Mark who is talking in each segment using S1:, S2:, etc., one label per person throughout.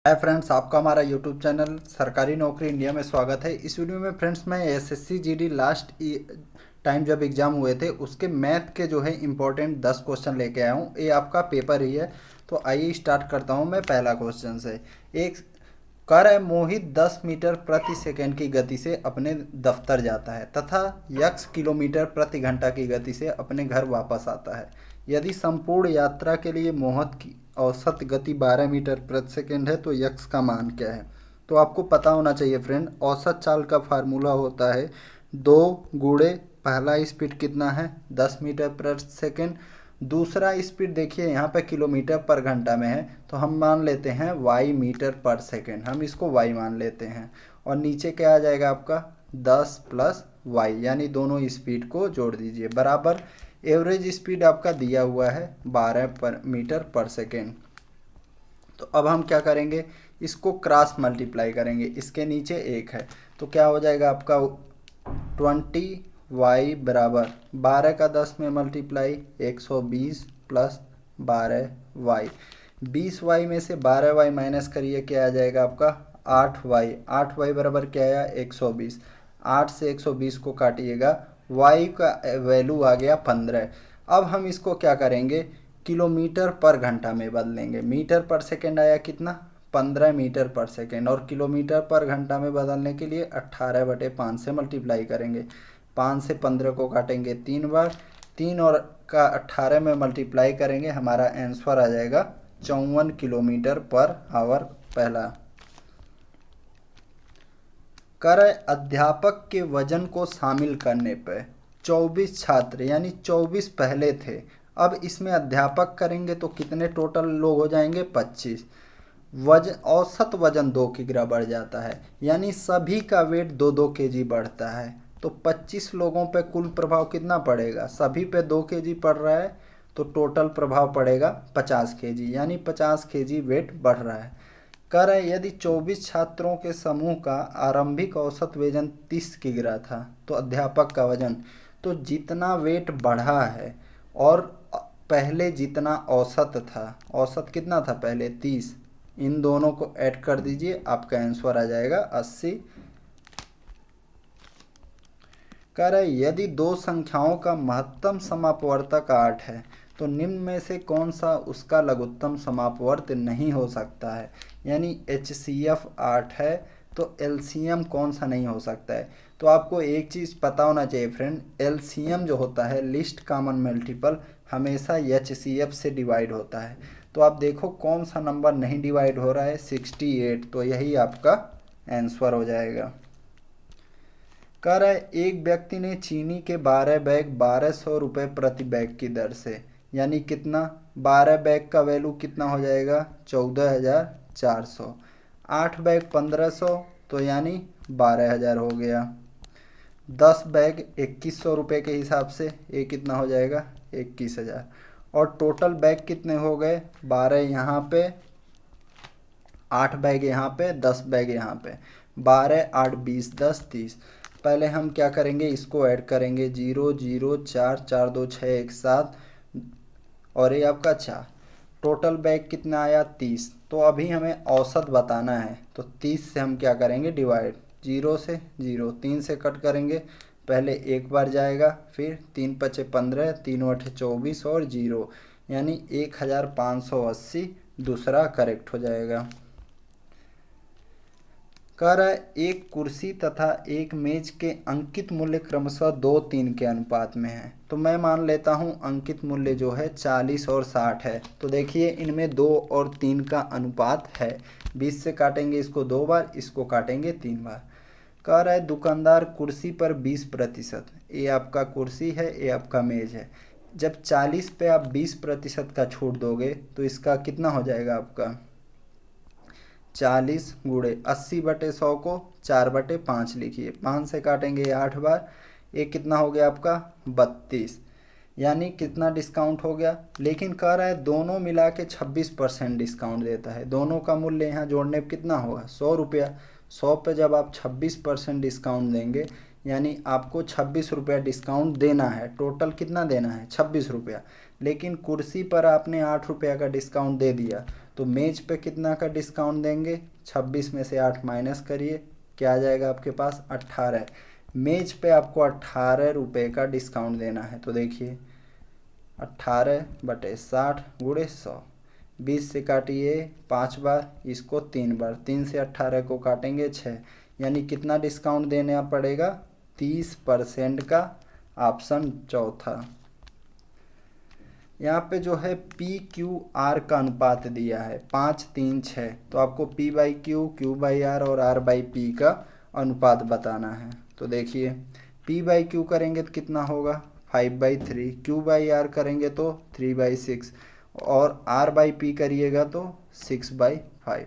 S1: Hi friends, आपका हमारा YouTube channel सरकारी नौकरी इंडिया में स्वागत है। इस वीडियो में फ्रेंड्स मैं एसएससी जीडी लास्ट टाइम जब एग्ज़ाम हुए थे उसके मैथ के जो है इम्पोर्टेंट 10 क्वेश्चन लेके आया हूँ। ये आपका पेपर ही है, तो आइए स्टार्ट करता हूँ मैं पहला क्वेश्चन से। एक कर है मोहित 10 मीटर प्रति सेकंड की गति से अपने दफ्तर जाता है तथा यक्स किलोमीटर प्रति घंटा की गति से अपने घर वापस आता है। यदि संपूर्ण यात्रा के लिए मोहित की औसत गति 12 मीटर प्रति सेकंड है तो यक्स का मान क्या है। तो आपको पता होना चाहिए फ्रेंड, औसत चाल का फार्मूला होता है 2 गुणे पहला स्पीड कितना है 10 मीटर प्रति सेकंड, दूसरा स्पीड देखिए यहाँ पे किलोमीटर पर घंटा में है तो हम मान लेते हैं वाई मीटर पर सेकंड, हम इसको वाई मान लेते हैं। और नीचे क्या आ जाएगा आपका 10 प्लस वाई, यानी दोनों स्पीड को जोड़ दीजिए बराबर एवरेज स्पीड आपका दिया हुआ है 12 मीटर पर सेकेंड। तो अब हम क्या करेंगे, इसको क्रॉस मल्टीप्लाई करेंगे, इसके नीचे एक है तो क्या हो जाएगा आपका 20y बराबर 12 का 10 में मल्टीप्लाई 120 प्लस 12y। 20y में से 12y माइनस करिए, क्या आ जाएगा आपका 8y। 8y बराबर क्या आया 120। 8 से 120 को काटिएगा, y का वैल्यू आ गया 15। अब हम इसको क्या करेंगे, किलोमीटर पर घंटा में बदलेंगे। मीटर पर सेकेंड आया कितना 15 मीटर पर सेकेंड, और किलोमीटर पर घंटा में बदलने के लिए 18/5 से मल्टीप्लाई करेंगे। 5 से 15 को काटेंगे 3 बार, 3 और का 18 में मल्टीप्लाई करेंगे, हमारा आंसर आ जाएगा 54 किलोमीटर पर आवर। पहला कर अध्यापक के वजन को शामिल करने पर 24 छात्र यानी 24 पहले थे, अब इसमें अध्यापक करेंगे तो कितने टोटल लोग हो जाएंगे 25। वजन औसत वजन 2 किग्रा बढ़ जाता है, यानी सभी का वेट 2-2 केजी बढ़ता है। तो 25 लोगों पे कुल प्रभाव कितना पड़ेगा, सभी पे 2 केजी पड़ रहा है तो टोटल प्रभाव पड़ेगा 50 केजी, यानी 50 केजी वेट बढ़ रहा है। कह रहे यदि 24 छात्रों के समूह का आरंभिक औसत वजन 30 किग्रा था तो अध्यापक का वजन, तो जितना वेट बढ़ा है और पहले जितना औसत था, औसत कितना था पहले 30, इन दोनों को ऐड कर दीजिए, आपका आंसर आ जाएगा 80। कह रहे यदि दो संख्याओं का महत्तम समापवर्तक 8 है तो निम्न में से कौन सा उसका लघुत्तम समापवर्त नहीं हो सकता है। यानी HCF 8 है तो LCM कौन सा नहीं हो सकता है। तो आपको एक चीज़ पता होना चाहिए फ्रेंड, LCM जो होता है लिस्ट कॉमन मल्टीपल हमेशा HCF से डिवाइड होता है। तो आप देखो कौन सा नंबर नहीं डिवाइड हो रहा है 68, तो यही आपका आंसर हो जाएगा। कह रहा है एक व्यक्ति ने चीनी के 12 बैग 1200 रुपये प्रति बैग की दर से, यानी कितना 12 बैग का वैल्यू कितना हो जाएगा 14,400, 8 बैग 1500 तो यानी 12,000 हो गया। 10 बैग 2100 रुपये के हिसाब से ये कितना हो जाएगा 21,000। और टोटल बैग कितने हो गए 12 यहाँ पे, 8 बैग यहाँ पे, 10 बैग यहाँ पे, 12 8 20 10 30। पहले हम क्या करेंगे, इसको ऐड करेंगे 0 0 4 4 2 6 1 7 और ये आपका 4। टोटल बैग कितना आया 30। तो अभी हमें औसत बताना है तो 30 से हम क्या करेंगे डिवाइड, 0 से 0, 3 से कट करेंगे, पहले एक बार जाएगा, फिर 3 पचे 15, 3 अठे 24 और 0, यानी 1580 दूसरा करेक्ट हो जाएगा। कह रहा है एक कुर्सी तथा एक मेज के अंकित मूल्य क्रमशः 2-3 के अनुपात में है। तो मैं मान लेता हूँ अंकित मूल्य जो है 40 और 60 है। तो देखिए इनमें 2 और 3 का अनुपात है। 20 से काटेंगे इसको 2 बार, इसको काटेंगे 3 बार। कह रहा है दुकानदार कुर्सी पर 20%, ये आपका कुर्सी है, ये आपका मेज है। जब 40 पे आप 20% का छूट दोगे तो इसका कितना हो जाएगा आपका 40 गुणे 80/100 को 4/5 लिखिए, 5 से काटेंगे 8 बार, ये कितना हो गया आपका 32, यानी कितना डिस्काउंट हो गया। लेकिन कह रहा है दोनों मिला के 26% डिस्काउंट देता है। दोनों का मूल्य यहाँ जोड़ने पर कितना होगा 100 रुपया। 100 पे जब आप 26% डिस्काउंट देंगे यानी आपको 26 रुपया डिस्काउंट देना है। टोटल कितना देना है 26 रुपया, लेकिन कुर्सी पर आपने 8 रुपया का डिस्काउंट दे दिया तो मेज पे कितना का डिस्काउंट देंगे, 26 में से 8 माइनस करिए, क्या आ जाएगा आपके पास 18। मेज पे आपको 18 रुपये का डिस्काउंट देना है। तो देखिए 18/60 गुणे 100, 20 से काटिए 5 बार, इसको 3 बार, 3 से 18 को काटेंगे 6, यानी कितना डिस्काउंट देना पड़ेगा 30% का। ऑप्शन चौथा। यहाँ पे जो है पी क्यू आर का अनुपात दिया है 5, 3, 6, तो आपको P by Q, Q by R और आर बाई पी का अनुपात बताना है। तो देखिए पी बाई क्यू करेंगे तो कितना होगा 5/3, क्यू बाई आर करेंगे तो 3/6 और आर बाई पी करिएगा तो 6/5।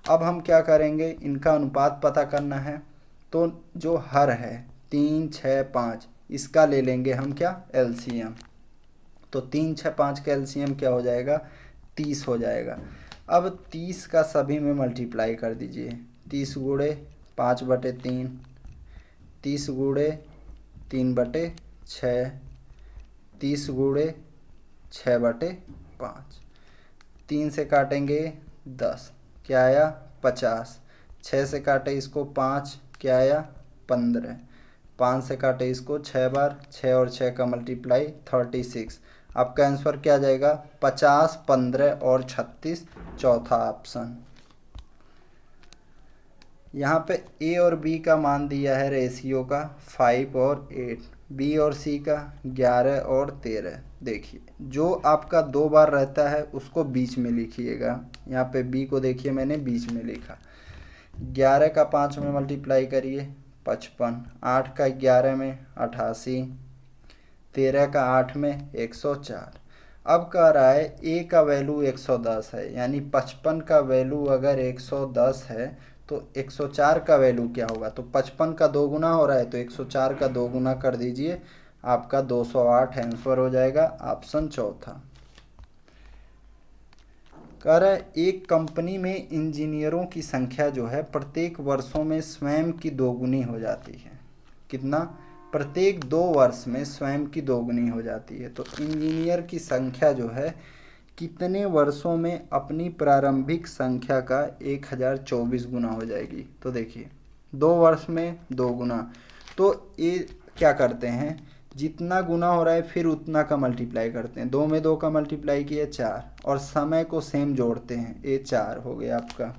S1: अब हम क्या करेंगे, इनका अनुपात पता करना है। तो जो हर है 3, 6, 5, इसका ले लेंगे हम क्या एलसीएम। तो 3, 6, 5 का एलसीएम क्या हो जाएगा 30 हो जाएगा। अब 30 का सभी में मल्टीप्लाई कर दीजिए, 30 गुणे 5/3, 30 गुणे 3/6, 30 गुणे 6/5, 3 से काटेंगे 10, क्या आया 50, 6 से काटे इसको 5, क्या आया 15, 5 से काटे इसको 6 बार, 6 और 6 का मल्टीप्लाई 36। आपका आंसर क्या आ जाएगा 50, 15 और 36, चौथा ऑप्शन। यहाँ पे ए और बी का मान दिया है रेशियो का 5 और 8, बी और सी का 11 और 13। देखिए जो आपका 2 बार रहता है उसको बीच में लिखिएगा। यहाँ पे बी को देखिए मैंने बीच में लिखा। 11 का 5 में मल्टीप्लाई करिए 55, 8 का 11 में 88, 13 का 8 में 104। अब कह रहा है ए का वैल्यू 110 है, यानी 55 का वैल्यू अगर 110 है तो 104 का वैल्यू क्या होगा। तो 55 का 2 गुना हो रहा है तो 104 का 2 गुना कर दीजिए, आपका 208 आंसर हो जाएगा, ऑप्शन चौथा। कह रहा है एक कंपनी में इंजीनियरों की संख्या जो है प्रत्येक वर्षों में स्वयं की दोगुनी हो जाती है। कितना, प्रत्येक 2 वर्ष में स्वयं की दोगुनी हो जाती है। तो इंजीनियर की संख्या जो है कितने वर्षों में अपनी प्रारंभिक संख्या का 1024 गुना हो जाएगी। तो देखिए 2 वर्ष में 2 गुना, तो ये क्या करते हैं जितना गुना हो रहा है फिर उतना का मल्टीप्लाई करते हैं। 2 में 2 का मल्टीप्लाई किया 4 और समय को सेम जोड़ते हैं, ये 4 हो गया आपका।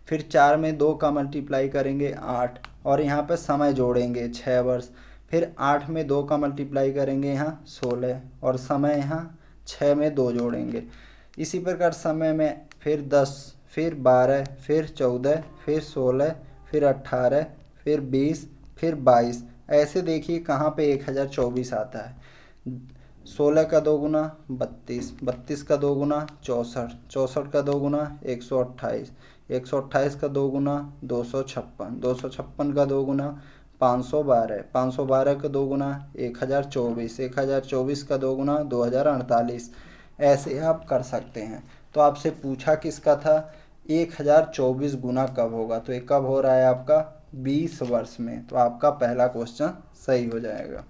S1: फिर 4 में 2 का मल्टीप्लाई करेंगे 8 और यहाँ पे समय जोड़ेंगे 6 वर्ष। फिर 8 में 2 का मल्टीप्लाई करेंगे यहाँ 16 और समय यहाँ 6 में 2 जोड़ेंगे। इसी प्रकार समय में फिर 10, फिर 12, फिर 14, फिर 16, फिर 18, फिर 20, फिर 22। ऐसे देखिए कहाँ पे 1024 आता है। 16 का 2 गुना 32, 32 का 2 गुना 64, 64 का 2 गुना 128, 128 का 2 गुना 256, 256 का 2 गुना 512, 512 का 2 गुना 1024, 1024 का 2 गुना 2048। ऐसे आप कर सकते हैं। तो आपसे पूछा किसका था 1024 गुना कब होगा, तो ये कब हो रहा है आपका 20 वर्ष में। तो आपका पहला क्वेश्चन सही हो जाएगा।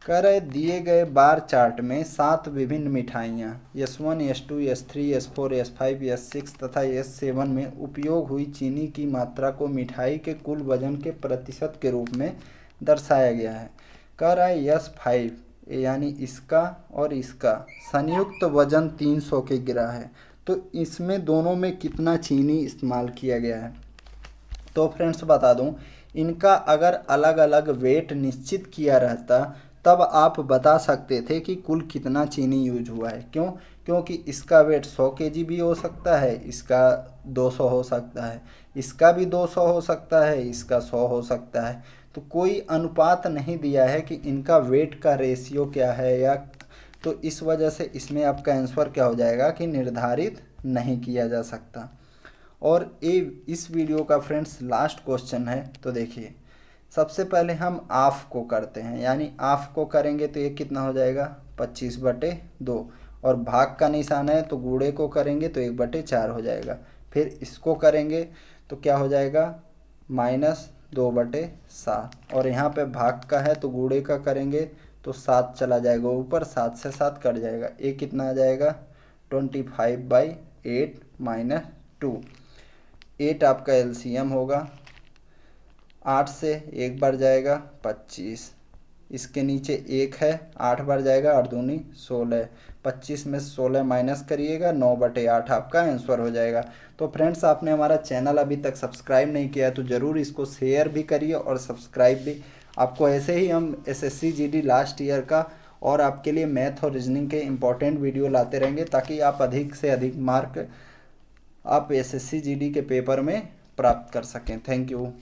S1: कह रहे दिए गए बार चार्ट में 7 विभिन्न मिठाइयाँ S1, S2, S3, S4, S5, S6 तथा S7 में उपयोग हुई चीनी की मात्रा को मिठाई के कुल वजन के प्रतिशत के रूप में दर्शाया गया है। कह रहा है S5 यानी इसका और इसका संयुक्त वजन 300 के गिरा है, तो इसमें दोनों में कितना चीनी इस्तेमाल किया गया है। तो फ्रेंड्स बता दूं, इनका अगर अलग अलग वेट निश्चित किया रहता तब आप बता सकते थे कि कुल कितना चीनी यूज हुआ है। क्यों, क्योंकि इसका वेट 100 kg भी हो सकता है, इसका 200 हो सकता है, इसका भी 200 हो सकता है, इसका 100 हो सकता है। तो कोई अनुपात नहीं दिया है कि इनका वेट का रेशियो क्या है या, तो इस वजह से इसमें आपका आंसर क्या हो जाएगा कि निर्धारित नहीं किया जा सकता। और ये इस वीडियो का फ्रेंड्स लास्ट क्वेश्चन है। तो देखिए सबसे पहले हम आफ को करते हैं, यानी आफ को करेंगे तो ये कितना हो जाएगा 25/2 और भाग का निशान है तो गुणे को करेंगे तो 1/4 हो जाएगा। फिर इसको करेंगे तो क्या हो जाएगा -2/7 और यहाँ पे भाग का है तो गुणे का करेंगे तो 7 चला जाएगा ऊपर, 7 से 7 कट जाएगा, ये कितना आ जाएगा 25/8 - 2। 8 आपका एलसीएम होगा, 8 से 1 बार जाएगा 25, इसके नीचे 1 है, 8 बार जाएगा, 8 दूनी 16, 25 में 16 माइनस करिएगा, 9/8 आपका आंसर हो जाएगा। तो फ्रेंड्स, आपने हमारा चैनल अभी तक सब्सक्राइब नहीं किया है तो ज़रूर इसको शेयर भी करिए और सब्सक्राइब भी। आपको ऐसे ही हम एसएससी जीडी लास्ट ईयर का और आपके लिए मैथ और रीजनिंग के इम्पोर्टेंट वीडियो लाते रहेंगे, ताकि आप अधिक से अधिक मार्क आप एसएससी जीडी के पेपर में प्राप्त कर सकें। Thank you.